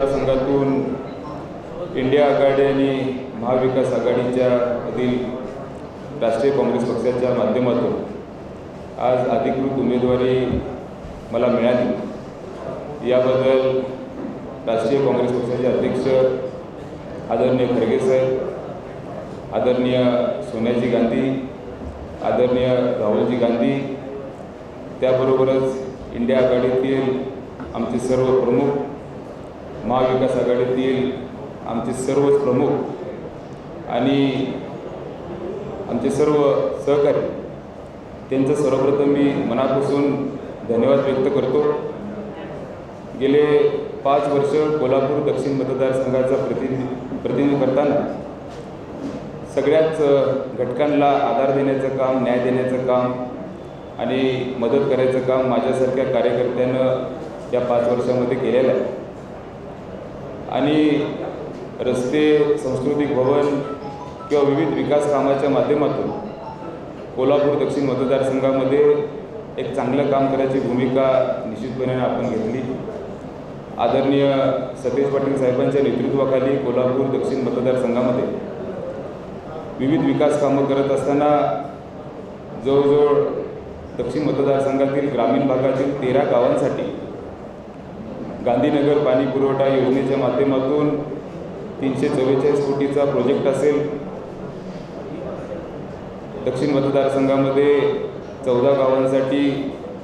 संघातून इंडिया आघाडी आणि महाविकास आघाडीच्या मधील राष्ट्रीय काँग्रेस पक्षाच्या माध्यमातून आज अधिकृत उमेदवारी मला मिळाली। याबद्दल राष्ट्रीय काँग्रेस पक्षाचे अध्यक्ष आदरणीय खरगे साहेब, आदरणीय सोनियाजी गांधी, आदरणीय राहुलजी गांधी, त्याबरोबरच इंडिया आघाडीतील आमचे सर्व प्रमुख, महाविकास आघाडीतील आमचे सर्वच प्रमुख आणि आमचे सर्व सहकारी, त्यांचं सर्वप्रथम मी मनापासून धन्यवाद व्यक्त करतो। गेले 5 वर्ष कोल्हापूर दक्षिण मतदारसंघाचा प्रतिनिधित्व करताना सगळ्याच घटकांना आधार देण्याचं काम, न्याय देण्याचं काम आणि मदत करायचं काम माझ्यासारख्या कार्यकर्त्यानं या 5 वर्षामध्ये केलेलं आहे। आणि रस्ते, सांस्कृतिक भवन किंवा विविध विकास कामाच्या माध्यमातून कोल्हापूर दक्षिण मतदारसंघामध्ये एक चांगलं काम करायची भूमिका निश्चितपणे आपण घेतली। आदरणीय सतीश पाटील साहेबांच्या नेतृत्वाखाली कोल्हापूर दक्षिण मतदारसंघामध्ये विविध विकास कामं करत असताना जवळजवळ दक्षिण मतदारसंघातील ग्रामीण भागातील 13 गावांसाठी गांधीनगर पाणी पुरवठा योजनेच्या माध्यमातून 344 कोटीचा प्रोजेक्ट असेल। दक्षिण मतदारसंघामध्ये 14 गावांसाठी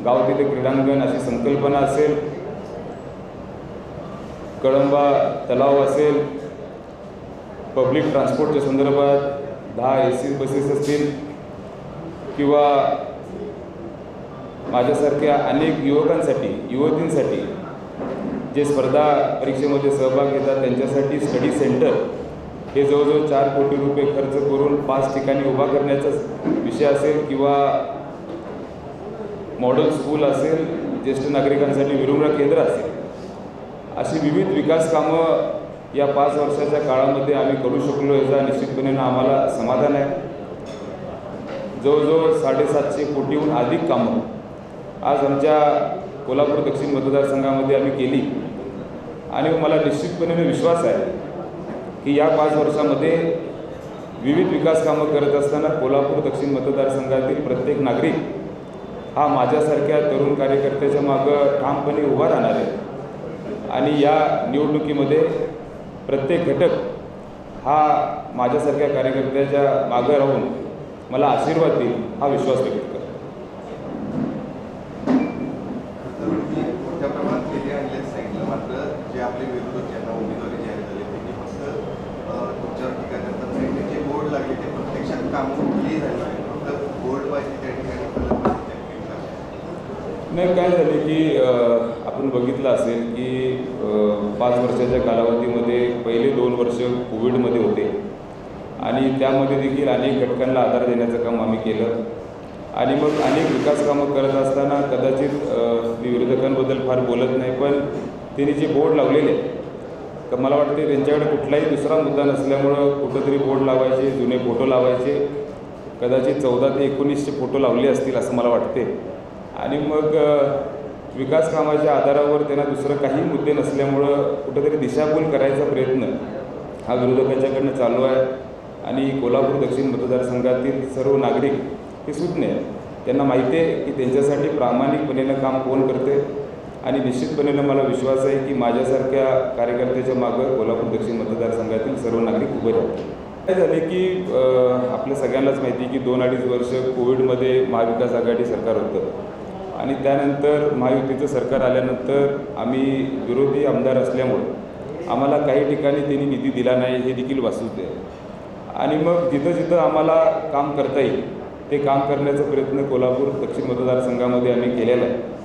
गाव तिथे क्रीडांगण अशी संकल्पना असेल, कळंबा तलाव असेल, पब्लिक ट्रान्सपोर्टच्या संदर्भात 10 AC बसेस असतील किंवा माझ्यासारख्या अनेक युवकांसाठी, युवतींसाठी जे स्पर्धा परीक्षेमध्ये सहभाग घेतात त्यांच्यासाठी स्टडी सेंटर हे जवळजवळ 4 कोटी रुपये खर्च करून 5 ठिकाणी उभा करण्याचा विषय असेल किंवा मॉडेल स्कूल असेल, ज्येष्ठ नागरिकांसाठी विरंगुळा केंद्र असेल, अशी विविध विकास कामं या 5 वर्षाच्या काळामध्ये आम्ही करू शकलो याचा निश्चितपणे आम्हाला समाधान आहे। जवळजवळ 750 कोटीहून अधिक कामं आज आमच्या कोल्हापूर दक्षिण मतदारसंघामध्ये आम्ही केली आणि मला निश्चितपणे विश्वास आहे की या 5 वर्षामध्ये विविध विकास कामं करत असताना कोल्हापूर दक्षिण मतदारसंघातील प्रत्येक नागरिक हा माझ्यासारख्या तरुण कार्यकर्त्याच्या मागं ठामपणे उभा राहणार आहे आणि या निवडणुकीमध्ये प्रत्येक घटक हा माझ्यासारख्या कार्यकर्त्याच्या मागं राहून मला आशीर्वाद देईल हा विश्वास व्यक्त करतो। मात्र जे आपले विरोधक यांना उमेदवारी जाहीर झाली त्यांनी फक्त तुमच्यावर टीका करतात नाही, जे बोर्ड लागले ते प्रत्यक्षात कामं केली झाली नाही, फक्त बोर्ड पाहिजे त्या ठिकाणी नाही। काय झाले की आपण बघितलं असेल की 5 वर्षाच्या कालावधीमध्ये पहिले 2 वर्ष कोविडमध्ये होते आणि त्यामध्ये देखील अनेक घटकांना आधार देण्याचं काम आम्ही केलं आणि मग अनेक विकास कामं करत असताना कदाचित मी विरोधकांबद्दल फार बोलत नाही, पण त्यांनी जे बोर्ड लावलेले तर मला वाटते त्यांच्याकडे कुठलाही दुसरा मुद्दा नसल्यामुळं कुठंतरी बोर्ड लावायचे, जुने फोटो लावायचे, कदाचित 14 ते 19चे फोटो लावले असतील असं मला वाटते आणि मग विकास कामाच्या आधारावर त्यांना दुसरं काही मुद्दे नसल्यामुळं कुठंतरी दिशाभूल करायचा प्रयत्न हा विरोधकांच्याकडनं चालू आहे आणि कोल्हापूर दक्षिण मतदारसंघातील सर्व नागरिक हे सुज्ञ आहेत, त्यांना माहिती आहे की त्यांच्यासाठी प्रामाणिकपणे काम कोण करते आणि निश्चितपणे मला विश्वास आहे की माझ्यासारख्या कार्यकर्त्याच्या मागं कोल्हापूर दक्षिण मतदारसंघातील सर्व नागरिक उभे राहतात। काय झाले की आपल्या सगळ्यांनाच माहिती आहे की 2-2.5 वर्ष कोविडमध्ये महाविकास आघाडी सरकार होतं आणि त्यानंतर महायुतीचं सरकार आल्यानंतर आम्ही विरोधी आमदार असल्यामुळं आम्हाला काही ठिकाणी त्यांनी निधी दिला नाही हे देखील वास्तव आहे आणि मग जिथं जिथं आम्हाला काम करता येईल ते काम करण्याचा प्रयत्न कोल्हापूर दक्षिण मतदारसंघामध्ये आम्ही केलेला आहे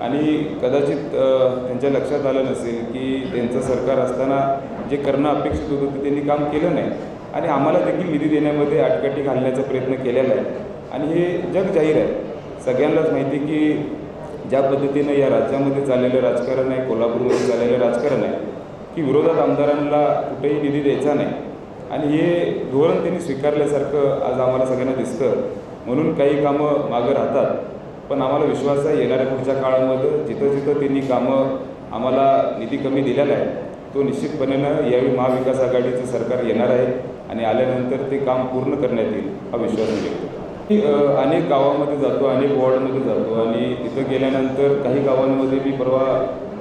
आणि कदाचित त्यांच्या लक्षात आलं नसेल की त्यांचं सरकार असताना जे करणं अपेक्षित होतं ते त्यांनी काम केलं नाही आणि आम्हाला देखील निधी देण्यामध्ये आटकाठी घालण्याचा प्रयत्न केलेला आहे आणि हे जग जाहीर आहे, सगळ्यांनाच माहिती की ज्या पद्धतीनं या राज्यामध्ये चाललेलं राजकारण आहे, कोल्हापूरमध्ये चाललेलं राजकारण आहे की विरोधात आमदारांना कुठेही निधी द्यायचा नाही आणि हे धोरण त्यांनी स्वीकारल्यासारखं आज आम्हाला सगळ्यांना दिसतं, म्हणून काही कामं मागं राहतात पण आम्हाला विश्वास आहे येणाऱ्या पुढच्या काळामध्ये जिथं जिथं त्यांनी कामं आम्हाला निधी कमी दिलेला आहे तो निश्चितपणेनं यावेळी महाविकास आघाडीचं सरकार येणार आहे आणि आल्यानंतर ते काम पूर्ण करण्यात येईल हा विश्वास मी व्यक्त करतो. मी अनेक गावामध्ये जातो, अनेक वॉर्डमध्ये जातो आणि तिथं गेल्यानंतर काही गावांमध्ये मी परवा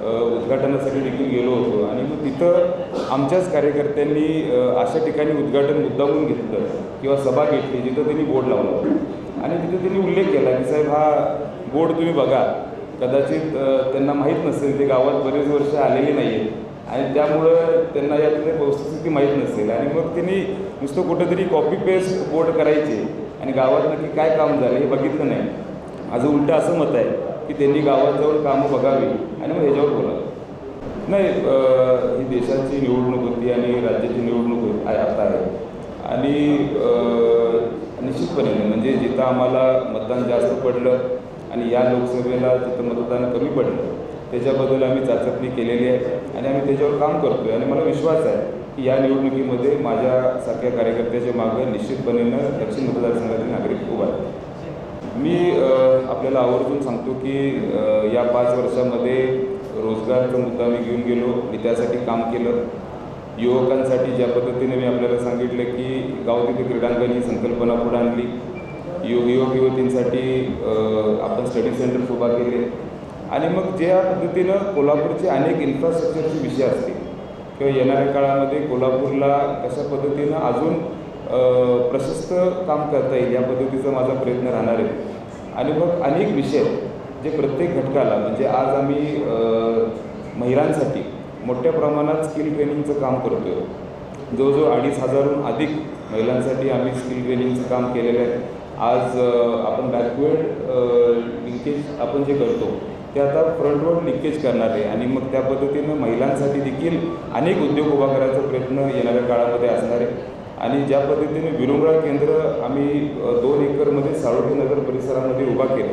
उद्घाटनासाठी देखील गेलो होतो आणि मग तिथं आमच्याच कार्यकर्त्यांनी अशा ठिकाणी उद्घाटन मुद्दामून घेतलं किंवा सभा घेतली जिथं त्यांनी बोर्ड लावला होता आणि तिथं त्यांनी उल्लेख केला की साहेब हा बोर्ड तुम्ही बघा, कदाचित त्यांना माहीत नसेल, ते गावात बरेच वर्ष आलेले नाही आहेत आणि त्यामुळं त्यांना यातली वस्तुस्थिती माहीत नसेल आणि मग त्यांनी नुसतं कुठंतरी कॉपी पेस्ट बोर्ड करायचे आणि गावात नक्की काय काम झालं हे बघितलं नाही. माझं उलटं असं मत आहे की त्यांनी गावात जाऊन कामं बघावी आणि मग ह्याच्यावर बोलावं. नाही, ही देशाची निवडणूक होती आणि राज्याची निवडणूक आता आहे आणि निश्चितपणे म्हणजे जिथं आम्हाला मतदान जास्त पडलं आणि या लोकसभेला जिथं मतदान कमी पडलं त्याच्याबद्दल आम्ही चाचपणी केलेली आहे आणि आम्ही त्याच्यावर काम करतो आहे आणि मला विश्वास आहे की या निवडणुकीमध्ये माझ्यासारख्या कार्यकर्त्याच्या मागं निश्चितपणेनं दक्षिण मतदारसंघातील नागरिक उभा आहेत. मी आपल्याला आवर्जून सांगतो की या 5 वर्षामध्ये रोजगारचा मुद्दा मी घेऊन गेलो, मी त्यासाठी काम केलं. युवकांसाठी ज्या पद्धतीने मी आपल्याला सांगितलं की गाव तिथे क्रीडांगण ही संकल्पना पुढे आणली. युवक युवतींसाठी आपण स्टडी सेंटर्स उभा केले आणि मग ज्या पद्धतीनं कोल्हापूरचे अनेक इन्फ्रास्ट्रक्चरचे विषय असतील किंवा येणाऱ्या काळामध्ये कोल्हापूरला कशा पद्धतीनं अजून प्रशस्त काम करता येईल या पद्धतीचा माझा प्रयत्न राहणार आहे. आणि मग अनेक विषय जे प्रत्येक घटकाला म्हणजे आज आम्ही महिलांसाठी मोठ्या प्रमाणात स्किल ट्रेनिंगचं काम करतो आहे. जवळजवळ 2,500हून अधिक महिलांसाठी आम्ही स्किल ट्रेनिंगचं काम केलेलं आहे. आज आपण बॅकवर्ड लिंकेज आपण जे करतो ते आता फ्रंटवर्ड लिंकेज करणार आहे आणि मग त्या पद्धतीनं महिलांसाठी देखील अनेक उद्योग उभा करायचा प्रयत्न येणाऱ्या काळामध्ये असणार आहे. आणि ज्या पद्धतीने विरंगुळा केंद्र आम्ही 2 एकरमध्ये साळोटी नगर परिसरामध्ये उभा केलं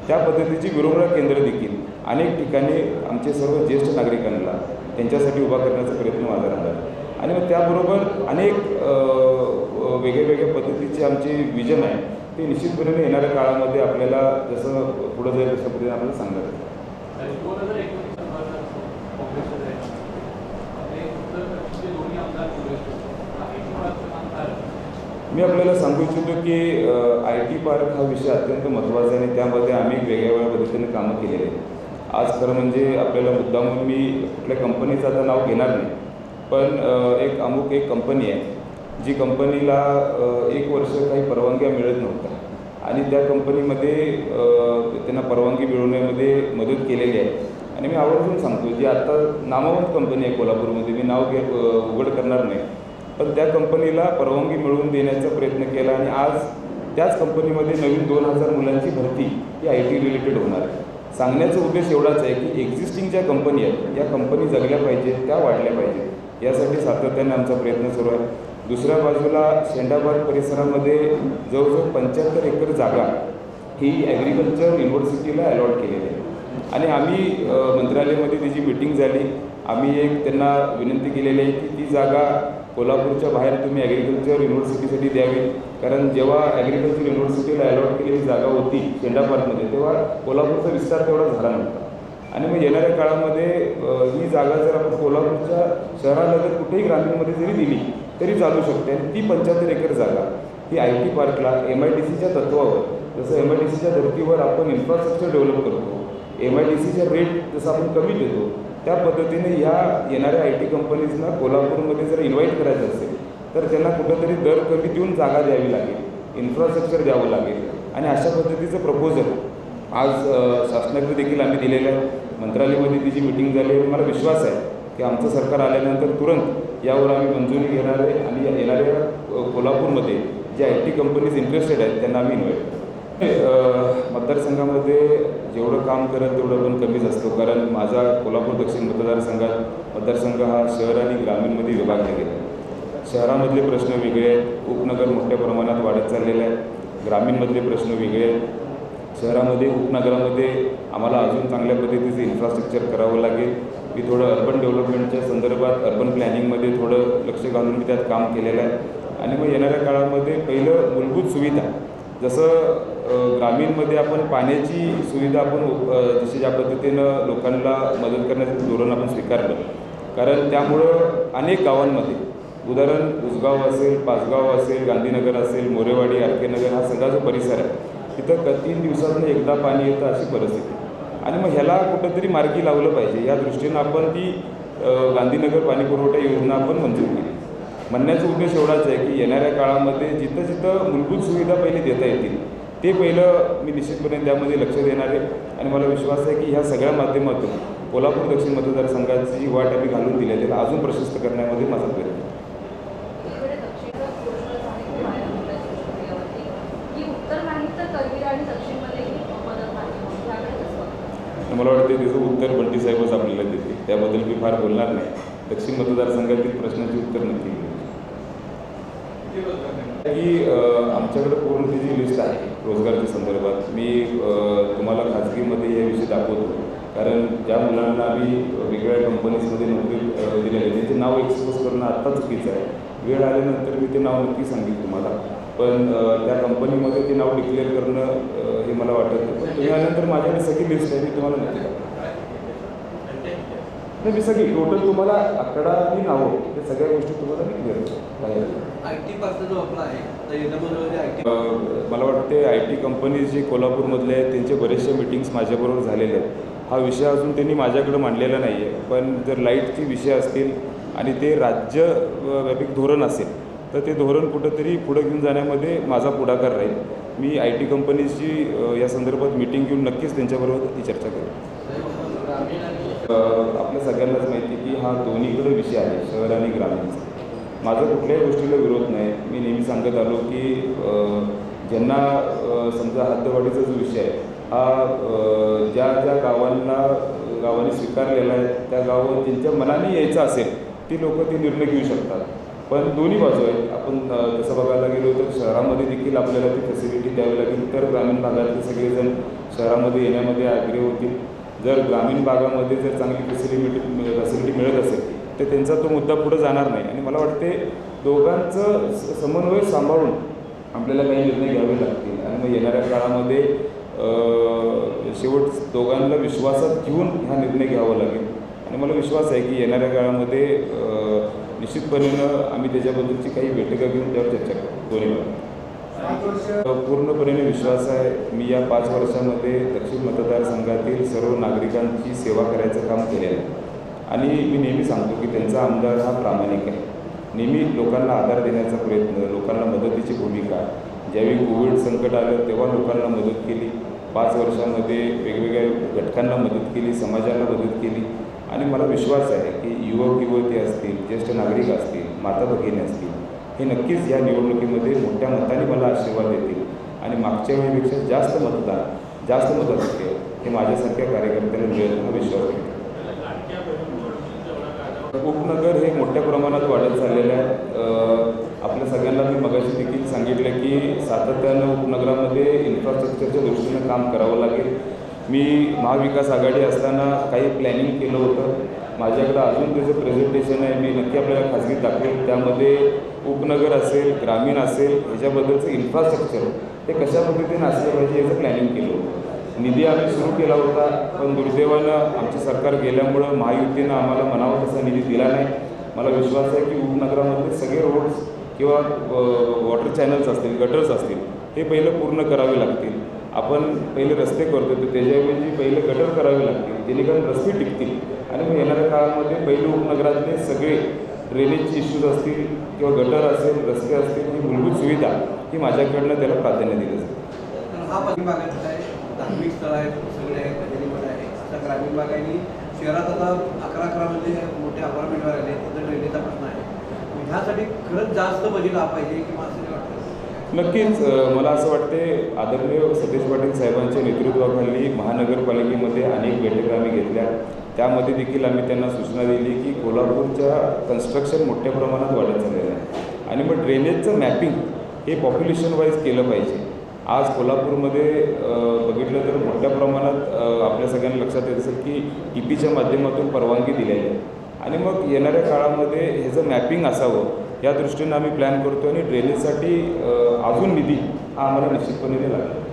त्या पद्धतीची विरंगुळा केंद्र देखील अनेक ठिकाणी आमचे सर्व ज्येष्ठ नागरिकांना त्यांच्यासाठी उभा करण्याचा प्रयत्न माझा राहणार आहे. आणि मग त्याबरोबर अनेक वेगळ्या पद्धतीचे आमचे विजन आहे ते निश्चितपणे येणाऱ्या काळामध्ये आपल्याला जसं पुढं जाईल तशा पद्धतीने आपल्याला सांगणार आहे. मी आपल्याला सांगू इच्छितो की IT पार्क हा विषय अत्यंत महत्त्वाचा आहे आणि त्यामध्ये आम्ही वेगवेगळ्या पद्धतीने कामं केलेली आहेत. आज खरं म्हणजे आपल्याला मुद्दामून मी कुठल्या कंपनीचं आता नाव घेणार नाही, पण एक कंपनी आहे जी कंपनीला 1 वर्ष काही परवानग्या मिळत नव्हत्या आणि त्या कंपनीमध्ये त्यांना परवानगी मिळवण्यामध्ये मदत केलेली आहे. आणि मी आवर्जून सांगतो जी आता नामवंत कंपनी आहे कोल्हापूरमध्ये, मी नाव उघड करणार नाही, पण त्या कंपनीला परवानगी मिळवून देण्याचा प्रयत्न केला आणि आज त्याच कंपनीमध्ये नवीन 2,000 मुलांची भरती ही IT रिलेटेड होणार आहे. सांगण्याचा उद्देश एवढाच आहे की एक्झिस्टिंग ज्या कंपनी आहेत या कंपनी जगल्या पाहिजेत, त्या वाढल्या पाहिजेत, यासाठी सातत्याने आमचा प्रयत्न सुरू आहे. दुसऱ्या बाजूला शेंडाबाग परिसरामध्ये जवळजवळ 75 एकर जागा ही ॲग्रिकल्चर युनिव्हर्सिटीला अलॉट केलेली आहे आणि आम्ही मंत्रालयामध्ये त्याची मीटिंग झाली. आम्ही एक त्यांना विनंती केलेली आहे की ती जागा कोल्हापूरच्या बाहेर तुम्ही ॲग्रिकल्चर युनिव्हर्सिटीसाठी द्यावी, कारण जेव्हा ॲग्रिकल्चर युनिव्हर्सिटीला अलॉट केलेली जागा होती शेंडा पार्कमध्ये तेव्हा कोल्हापूरचा विस्तार तेवढा झाला नव्हता. आणि मग येणाऱ्या काळामध्ये ही जागा जर आपण कोल्हापूरच्या शहरालगत कुठेही ग्रामीणमध्ये जरी दिली तरी चालू शकते आणि ती 75 एकर जागा ही IT पार्कला MIDCच्या तत्त्वावर, जसं MIDCच्या धर्तीवर आपण इन्फ्रास्ट्रक्चर डेव्हलप करतो, MIDCच्या रेट जसं आपण कमी देतो त्या पद्धतीने ह्या येणाऱ्या IT कंपनीजना कोल्हापूरमध्ये जर इन्व्हाइट करायचं असेल तर त्यांना कुठंतरी दर कमी देऊन जागा द्यावी लागेल, इन्फ्रास्ट्रक्चर द्यावं लागेल आणि अशा पद्धतीचं प्रपोजल आज शासनाकडे देखील आम्ही दिलेलं आहे. मंत्रालयामध्ये तिची मीटिंग झाली आहे. मला विश्वास आहे की आमचं सरकार आल्यानंतर तुरंत यावर आम्ही मंजुरी घेणार आहे आणि येणाऱ्या कोल्हापूरमध्ये जे IT कंपनीज इंटरेस्टेड आहेत त्यांना आम्ही इन्व्हाइट करतो. मतदारसंघामध्ये जेवढं काम करेल तेवढं पण कमीच असतो, कारण माझा कोल्हापूर दक्षिण मतदारसंघ हा शहर आणि ग्रामीणमध्ये विभागला गेला आहे. शहरामधले प्रश्न वेगळे आहेत, उपनगर मोठ्या प्रमाणात वाढत चाललेले आहेत, ग्रामीणमधले प्रश्न वेगळे आहेत. शहरामध्ये उपनगरामध्ये आम्हाला अजून चांगल्या पद्धतीचं इन्फ्रास्ट्रक्चर करावं लागेल. मी थोडं अर्बन डेव्हलपमेंटच्या संदर्भात अर्बन प्लॅनिंगमध्ये थोडं लक्ष घालून मी त्यात काम केलेलं आहे आणि मग येणाऱ्या काळामध्ये पहिलं मूलभूत सुविधा जसं ग्रामीणमध्ये आपण पाण्याची सुविधा आपण जशी ज्या पद्धतीनं लोकांना मदत करण्याचं धोरण आपण स्वीकारलं, कारण त्यामुळं अनेक गावांमध्ये उदाहरण उसगाव असेल, पाचगाव असेल, गांधीनगर असेल, मोरेवाडी, आरकेनगर हा सगळा जो परिसर आहे तिथं 3 दिवसातून एकदा पाणी येतं अशी परिस्थिती. आणि मग ह्याला कुठंतरी मार्गी लावलं पाहिजे या दृष्टीनं आपण ती गांधीनगर पाणीपुरवठा योजना आपण मंजूर केली. म्हणण्याचा उद्देश एवढाच आहे की येणाऱ्या काळामध्ये जिथं जिथं मूलभूत सुविधा पहिले देता येतील ते पहिलं मी निश्चितपणे त्यामध्ये लक्ष देणार आहे. आणि मला विश्वास आहे की ह्या सगळ्या माध्यमातून कोल्हापूर दक्षिण मतदारसंघाची जी वाट आम्ही घालून दिली आहे त्याला अजून प्रशस्त करण्यामध्ये माझा प्रयत्न आहे. मला वाटते त्याचं उत्तर बंटी साहेबच आपल्याला देते, त्याबद्दल मी फार बोलणार नाही. दक्षिण मतदारसंघातील प्रश्नाचे उत्तर नक्की की आमच्याकडे पूर्ण ती जी लिस्ट आहे रोजगाराच्या संदर्भात मी तुम्हाला खाजगीमध्ये याविषयी दाखवतो. कारण ज्या मुलांना आम्ही वेगवेगळ्या कंपनीजमध्ये नोकरी दिलेली आहे त्यांचे नाव एक्सपोज करणं आत्ता चुकीचं आहे. वेळ आल्यानंतर मी ते नाव नक्की सांगेन तुम्हाला. पण त्या कंपनीमध्ये ते नाव डिक्लेअर करणं हे मला वाटत नाही. पण तुम्ही आल्यानंतर माझ्याकडे सगळी लिस्ट आहे, मी तुम्हाला नक्की दाखवतो. नाही मी सगळी टोटल तुम्हाला आकडा आणि नावं ते सगळ्या गोष्टी तुम्हाला मी क्लिअर करतो. मला वाटते IT कंपनीज जे कोल्हापूरमधले आहेत त्यांचे बरेचसे मीटिंग्स माझ्याबरोबर झालेले आहेत. हा विषय अजून त्यांनी माझ्याकडे मांडलेला नाही आहे. पण जर लाईटचे विषय असतील आणि ते राज्यव्यापिक धोरण असेल तर ते धोरण कुठंतरी पुढं घेऊन जाण्यामध्ये माझा पुढाकार राहील. मी IT कंपनीजची या संदर्भात मीटिंग घेऊन नक्कीच त्यांच्याबरोबर ही चर्चा करेन. आपल्या सगळ्यांनाच माहिती की हा दोन्हीकडे विषय आहे, शहर आणि ग्रामीणचा. माझा कुठल्याही गोष्टीला विरोध नाही. मी नेहमी सांगत आलो की ज्यांना समजा हद्दवाढीचा जो विषय आहे हा ज्या ज्या गावांनी स्वीकारलेला आहे त्या गावात ज्यांच्या मनाने यायचं असेल ती लोक ते निर्णय घेऊ शकतात. पण दोन्ही बाजू आहेत. आपण तसं बघायला गेलो तर शहरामध्ये देखील आपल्याला ती फॅसिलिटी द्यावी लागेल तर ग्रामीण भागातले सगळेजण शहरामध्ये येण्यामध्ये आग्रही होतील. जर ग्रामीण भागामध्ये जर चांगली फॅसिलिटी मिळत असेल तर त्यांचा तो मुद्दा पुढे जाणार नाही. आणि मला वाटते दोघांचं समन्वय सांभाळून आपल्याला काही निर्णय घ्यावे लागतील. आणि मग येणाऱ्या काळामध्ये शेवट दोघांना विश्वासात घेऊन हा निर्णय घ्यावा लागेल. आणि मला विश्वास आहे की येणाऱ्या काळामध्ये निश्चितपणेनं आम्ही त्याच्याबद्दलची काही बैठका घेऊन त्यावर चर्चा करू. दोन्ही पूर्णपणे विश्वास आहे. मी या 5 वर्षामध्ये दक्षिण मतदारसंघातील सर्व नागरिकांची सेवा करायचं काम केलेलं आहे. आणि मी नेहमी सांगतो की त्यांचा आमदार हा प्रामाणिक आहे. नेहमी लोकांना आधार देण्याचा प्रयत्न, लोकांना मदतीची भूमिका. ज्यावेळी कोविड संकट आलं तेव्हा लोकांना मदत केली. 5 वर्षामध्ये वेगवेगळ्या घटकांना मदत केली, समाजाला मदत केली. आणि मला विश्वास आहे की युवक युवती असतील, ज्येष्ठ नागरिक असतील, माता भगिनी असतील हे नक्कीच या निवडणुकीमध्ये मोठ्या मताने मला आशीर्वाद देतील. आणि मागच्या वेळेपेक्षा जास्त मताधिक्य हे माझ्यासारख्या कार्यकर्त्यांना मिळेल हा विश्वास आहे. उपनगर हे मोठ्या प्रमाणात वाढत चाललेलं आहे. आपल्या सगळ्यांना मी मगाशी देखील सांगितलं की सातत्यानं उपनगरामध्ये इन्फ्रास्ट्रक्चरच्या दृष्टीनं काम करावं लागेल. मी महाविकास आघाडी असताना काही प्लॅनिंग केलं होतं. माझ्याकडं अजून त्याचं प्रेझेंटेशन आहे, मी नक्की आपल्याला खाजगीत दाखवेल. त्यामध्ये उपनगर असेल, ग्रामीण असेल ह्याच्याबद्दलचं इन्फ्रास्ट्रक्चर हे कशा पद्धतीने असलं पाहिजे याचं प्लॅनिंग केलं होतं. निधी आम्ही सुरू केला होता पण दुर्दैवानं आमचं सरकार गेल्यामुळं महायुतीनं आम्हाला म्हणावं तसा निधी दिला नाही. मला विश्वास आहे की उपनगरामधले सगळे रोड्स किंवा वॉटर चॅनल्स असतील, गटर्स असतील हे पहिलं पूर्ण करावे लागतील. आपण पहिले रस्ते करतो तर त्याच्याऐवजी पहिले गटर करावे लागतील जेणेकरून रस्ते टिकतील. आणि मग येणाऱ्या काळामध्ये पहिले उपनगरातले सगळे ड्रेनेजचे इश्यूज असतील किंवा गटर असेल, रस्ते असतील, ही मूलभूत सुविधा ही माझ्याकडनं त्याला प्राधान्य दिलं जातं. हा भागात काय धार्मिक स्थळ आहेत, सगळे आहेत, कचेरीमध्ये आहे. आता ग्रामीण भाग आहे आणि शहरात आता 11-11 मोठे अपार्टमेंट राहिले, तिथं ड्रेनेजचा प्रश्न आहे. ह्यासाठी खरंच जास्त बजेट पाहिजे किंवा असं नाही वाटतं? नक्कीच मला असं वाटते आदरणीय सतीश पाटील साहेबांच्या नेतृत्वाखाली महानगरपालिकेमध्ये अनेक बैठका आम्ही घेतल्या. त्यामध्ये देखील आम्ही त्यांना सूचना दिली की कोल्हापूरच्या कन्स्ट्रक्शन मोठ्या प्रमाणात वाढत चाललेलं आहे. आणि मग ड्रेनेजचं मॅपिंग हे पॉप्युलेशन वाईज केलं पाहिजे. आज कोल्हापूरमध्ये बघितलं तर मोठ्या प्रमाणात आपल्या सगळ्यांना लक्षात येत असेल की TPच्या माध्यमातून परवानगी दिलेली आहे. आणि मग येणाऱ्या काळामध्ये ह्याचं मॅपिंग असावं या दृष्टीनं आम्ही प्लॅन करतो. आणि ड्रेनेजसाठी अजून निधी हा आम्हाला निश्चितपणे लागेल.